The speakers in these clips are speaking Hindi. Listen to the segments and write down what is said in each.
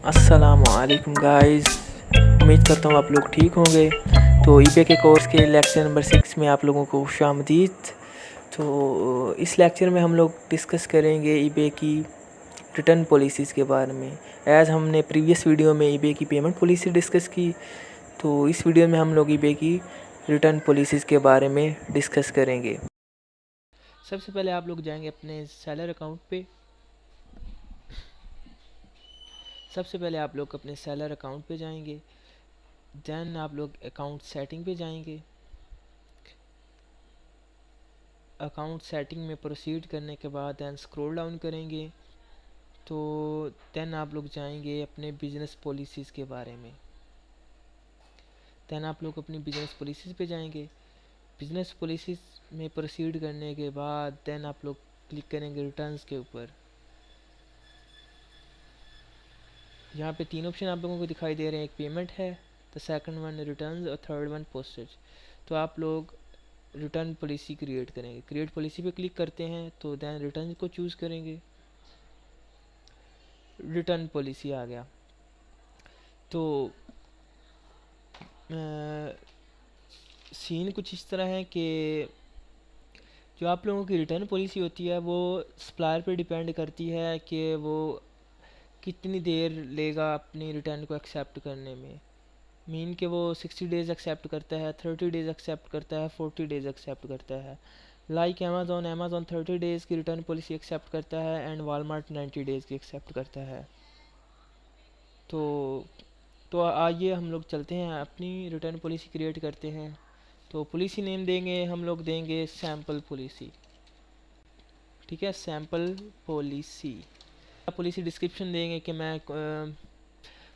अस्सलामुअलैकुम गाइस, उम्मीद करता हूँ आप लोग ठीक होंगे। तो ईबे के कोर्स के लेक्चर नंबर 6 में आप लोगों को खुशामदीद। तो इस लेक्चर में हम लोग डिस्कस करेंगे ईबे की रिटर्न पॉलिसीज़ के बारे में। एज़ हमने प्रीवियस वीडियो में ईबे की पेमेंट पॉलिसी डिस्कस की, तो इस वीडियो में हम लोग ईबे की रिटर्न पॉलिसीज़ के बारे में डिस्कस करेंगे। सबसे पहले आप लोग जाएंगे अपने सेलर अकाउंट पे। सबसे पहले आप लोग अपने सेलर अकाउंट पे जाएंगे, देन आप लोग अकाउंट सेटिंग पे जाएंगे। अकाउंट सेटिंग में प्रोसीड करने के बाद देन स्क्रॉल डाउन करेंगे, तो देन आप लोग जाएंगे अपने बिजनेस पॉलिसीज़ के बारे में। देन आप लोग अपनी बिजनेस पॉलिसीज़ पे जाएंगे। बिजनेस पॉलिसीज़ में प्रोसीड करने के बाद देन आप लोग क्लिक करेंगे रिटर्न्स के ऊपर। यहाँ पे 3 ऑप्शन आप लोगों को दिखाई दे रहे हैं, एक पेमेंट है, द सेकंड वन रिटर्न्स और थर्ड वन पोस्टेज। तो आप लोग रिटर्न पॉलिसी क्रिएट करेंगे। क्रिएट पॉलिसी पे क्लिक करते हैं तो देन रिटर्न को चूज़ करेंगे। रिटर्न पॉलिसी आ गया। तो सीन कुछ इस तरह है कि जो आप लोगों की रिटर्न पॉलिसी होती है वो सप्लायर पे डिपेंड करती है कि वो कितनी देर लेगा अपनी रिटर्न को एक्सेप्ट करने में। मीन कि वो 60 डेज़ एक्सेप्ट करता है, 30 डेज़ एक्सेप्ट करता है, 40 डेज़ एक्सेप्ट करता है। लाइक अमेज़ॉन 30 डेज़ की रिटर्न पॉलिसी एक्सेप्ट करता है एंड वालमार्ट 90 डेज़ की एक्सेप्ट करता है। तो आइए हम लोग चलते हैं अपनी रिटर्न पॉलिसी क्रिएट करते हैं। तो पॉलिसी नेम देंगे, हम लोग देंगे सैम्पल पॉलिसी। ठीक है, सैम्पल पॉलिसी। पॉलिसी डिस्क्रिप्शन देंगे कि मैं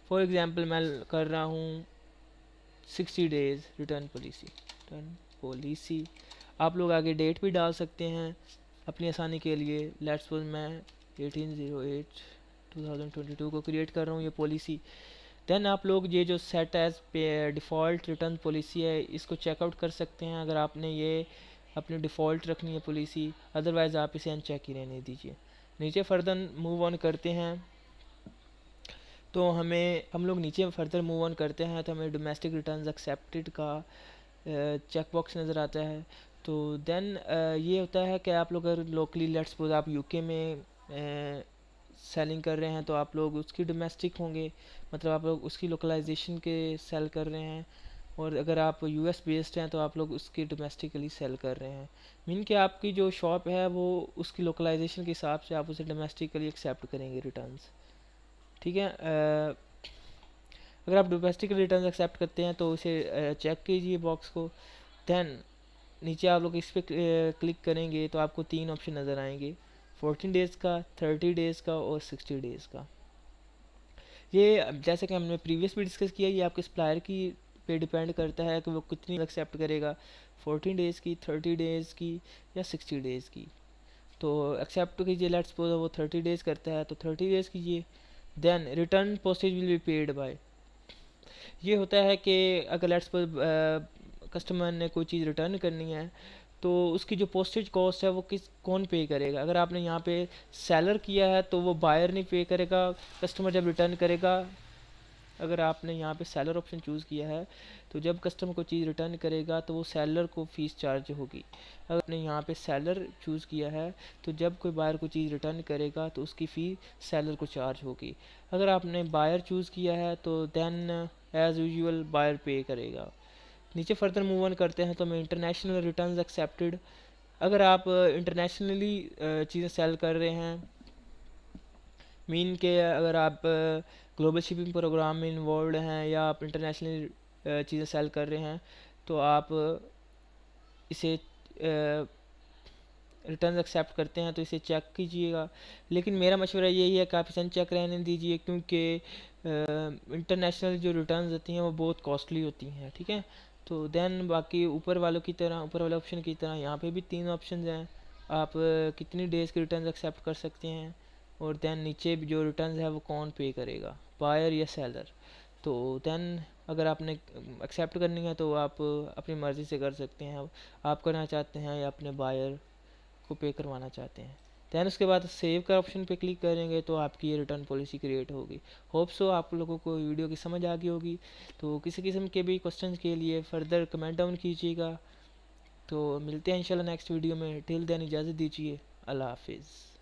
फॉर एग्ज़ाम्पल मैं कर रहा हूँ 60 डेज़ रिटर्न पॉलिसी। आप लोग आगे डेट भी डाल सकते हैं अपनी आसानी के लिए। लेट्स सपोज मैं 18/08/2022 को क्रिएट कर रहा हूँ ये पॉलिसी। देन आप लोग ये जो सेट एज पे डिफ़ॉल्ट रिटर्न पॉलिसी है इसको चेकआउट कर सकते हैं अगर आपने ये अपनी डिफ़ॉल्ट रखनी है पॉलिसी, अदरवाइज़ आप इसे अनचेक ही रहने दीजिए। नीचे फर्दर मूव ऑन करते हैं तो हम लोग नीचे फर्दर मूव ऑन करते हैं तो हमें डोमेस्टिक रिटर्न्स एक्सेप्टेड का चेक बॉक्स नज़र आता है। तो देन ये होता है कि आप लोग अगर लोकली लेट्स सपोज आप यूके में सेलिंग कर रहे हैं तो आप लोग उसकी डोमेस्टिक होंगे, मतलब आप लोग उसकी लोकलाइजेशन के सेल कर रहे हैं। और अगर आप यूएस बेस्ड हैं तो आप लोग उसकी डोमेस्टिकली सेल कर रहे हैं। मीन कि आपकी जो शॉप है वो उसकी लोकलाइजेशन के हिसाब से आप उसे डोमेस्टिकली एक्सेप्ट करेंगे रिटर्न्स। ठीक है, अगर आप डोमेस्टिक रिटर्न एक्सेप्ट करते हैं तो उसे चेक कीजिए बॉक्स को। देन नीचे आप लोग इस पर क्लिक करेंगे तो आपको 3 ऑप्शन नज़र आएंगे, 14 डेज़ का, 30 डेज़ का और 60 डेज़ का। ये जैसे कि हमने प्रीवियस भी डिस्कस किया, ये आपके सप्लायर की पे डिपेंड करता है कि वो कितनी एक्सेप्ट करेगा, 14 डेज़ की, 30 डेज़ की या 60 डेज़ की। तो एक्सेप्ट कीजिए, लेट्स सपोज वो 30 डेज़ करता है तो 30 डेज़ कीजिए। Then return postage will be paid by. ये होता है कि अगर लेट्स सपोज कस्टमर ने कोई चीज़ रिटर्न करनी है तो उसकी जो पोस्टेज कॉस्ट है वो कौन पे करेगा। अगर आपने यहाँ पे सेलर किया है तो वो बायर नहीं पे करेगा, कस्टमर जब रिटर्न करेगा। अगर आपने यहाँ पे सेलर ऑप्शन चूज़ किया है तो जब कस्टमर को चीज़ रिटर्न करेगा तो वो सेलर को फ़ीस चार्ज होगी। अगर आपने यहाँ पे सेलर चूज़ किया है तो जब कोई बायर को चीज़ रिटर्न करेगा तो उसकी फ़ी सेलर को चार्ज होगी। अगर आपने बायर चूज़ किया है तो देन एज़ यूजुअल बायर पे करेगा। नीचे फर्दर मूव ऑन करते हैं तो मैं इंटरनेशनल रिटर्न्स एक्सेप्टेड। अगर आप इंटरनेशनली चीज़ें सेल कर रहे हैं, मीन के अगर आप ग्लोबल शिपिंग प्रोग्राम में इन्वॉल्व हैं या आप इंटरनेशनल चीज़ें सेल कर रहे हैं तो आप इसे रिटर्न एक्सेप्ट करते हैं तो इसे चेक कीजिएगा। लेकिन मेरा मशवरा यही है कि आप इसे चेक रहने दीजिए क्योंकि इंटरनेशनल जो रिटर्न्स होती हैं वो बहुत कॉस्टली होती हैं। ठीक है, तो देन बाकी ऊपर वाले ऑप्शन की तरह यहाँ पे भी 3 ऑप्शन हैं। आप कितनी डेज़ के रिटर्न एक्सेप्ट कर सकते हैं और देन नीचे भी जो रिटर्न है वो कौन पे करेगा, बायर या सेलर। तो देन अगर आपने एक्सेप्ट करनी है तो आप अपनी मर्ज़ी से कर सकते हैं, आप करना चाहते हैं या अपने बायर को पे करवाना चाहते हैं। दैन उसके बाद सेव का ऑप्शन पे क्लिक करेंगे तो आपकी ये रिटर्न पॉलिसी क्रिएट होगी। होप सो आप लोगों को वीडियो की समझ आ गई होगी। तो किसी किस्म के भी क्वेश्चन के लिए फर्दर कमेंट डाउन कीजिएगा। तो मिलते हैं इंशाल्लाह नेक्स्ट वीडियो में। टिल देन इजाज़त दीजिए। अल्लाह हाफिज़।